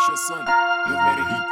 Keisha son, you've made a hit.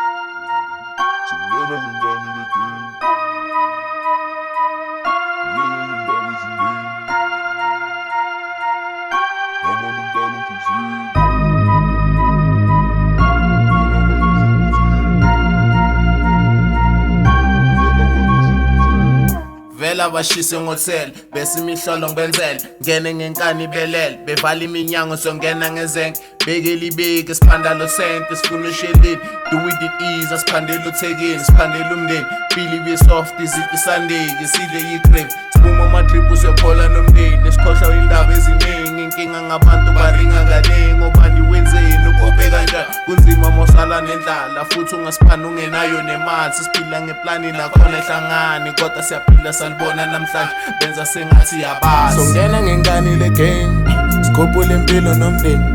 Vela bashise ngothel bese imihlolo ngibenzele ngene ngenkani belele bevala iminyango songena ngezenke bekela ibeke siphandalo sente sifuna usheleni do with the ease asiphandela uthekeni siphandela umndeni feel be soft izithi sandeke sidle yigrave siphuma amatrip usephola nomndeni esikhohlwa indaba eziningi inkinga ngabantu baringa kaningi obani wenzeni ukubhe kanjani kunzima mosala nendlala futhi ungasiphana ungenayo nemali siphila ngeplani nakhona ehlangani kodwa siyaphila salibona namhlanje benza sengathi yabazi songena ngengane le game sikhophula impilo nomndeni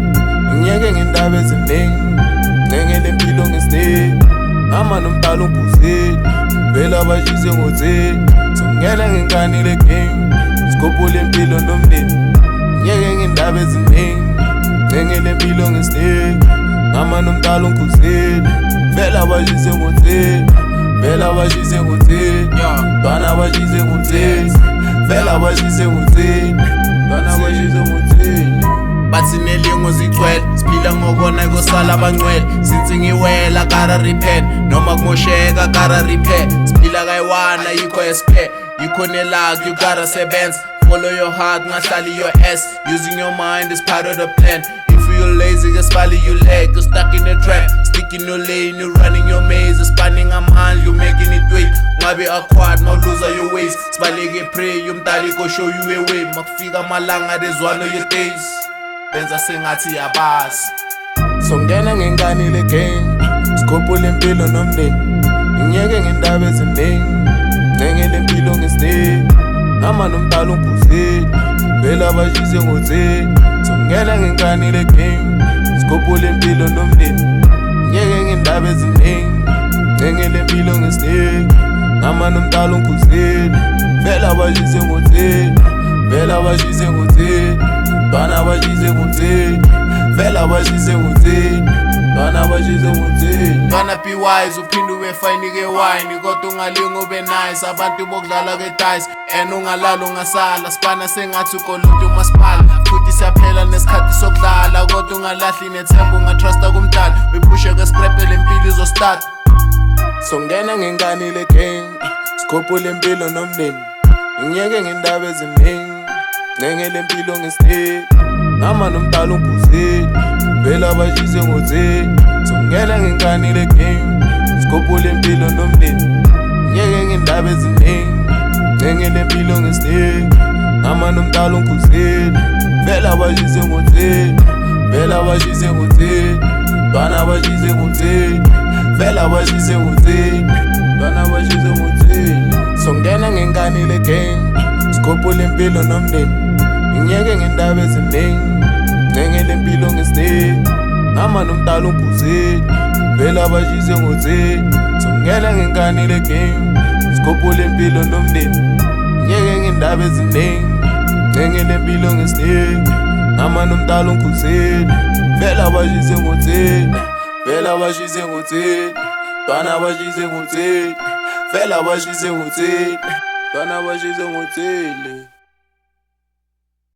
ngiyeke ngendaba eziningi ngengele impilo ngesithe ngama nomdala unkuzeli vela abashise ngotheli songena ngengane le game sikhophula impilo nomndeni ngiyeke ngendaba eziningi ngengele impilo ngesithe ngama nomdala unkuzeli vela abashise ngotheli vela abashise ngotheli bana abashise ngotheli vela abashise ngotheli bana abashise ngotheli bathi nelingo zigcwele siphila ngokona kosala abangcwele since ngiwela gotta repent noma kumosheka gotta repair siphila kayiwana yikho esiphe yikho nelak you gotta sebenza follow your heart ngahlali your ass using your mind is part of the plan you're lazy, just follow your leg. You're stuck in the trap, stick in your lane. You're running your maze, you're spanning a man, you're making it wait. Maybe a quad, now loser your waist. Sbalege pray, yumtali go show you a way. Makfika malanga, there's one of your days. Benza sengathi yabas. Songena ngengane le game, sikhophula impilo nomndeni. Ngiyeke ngendaba eziningi, ngengele impilo ngesithe. Ngama nomdala unkuzeli, vela abashise ngotheli. Songena ngengane le game sikhophula impilo nomndeni ngiyeke ngendaba eziningi ngengele impilo ngesithe ngama nomdala unkuzeli vela abashise ngotheli vela abashise ngotheli bana abashise ngotheli vela abashise ngotheli bana abashise ngotheli bana be wise uphinde ube fine ke wine kodwa ungalinga ube nice abantu bokudlala ke dice and ungalala ungasala sipana sengathi ukolonto umasipala futhi siyaphela nesikhathi sokudlala kodwa ungalahli nethemba ungatrusta kumdala wephushe ke scrap lempilo izostart songena ngengane le game sikhophula impilo nomndeni ngiyeke ngendaba eziningi ngengele impilo ngesithe ngama nomdala unkuzeli vela abashise ngotheli songena ngengane le game sikhophula impilo nomndeni ngiyeke ngendaba eziningi ngengele impilo ngesithe ngama nomdala unkuzeli vela abashise ngotheli vela abashise ngotheli bana abashise ngotheli vela abashise ngotheli bana abashise ngotheli songena ngengane le game sikhophula impilo nomndeni ngiyeke ngendaba eziningi ngengele impilo ngesithe ngama nomdala unkuzeli vela abashise ngotheli songena ngengane le game sikhophula impilo nomndeni ngiyeke ngendaba eziningi ngengele impilo ngesithe ngama nomdala unkuzeli vela abashise ngotheli vela abashise ngotheli bana abashise ngotheli vela abashise ngotheli bana abashise ngotheli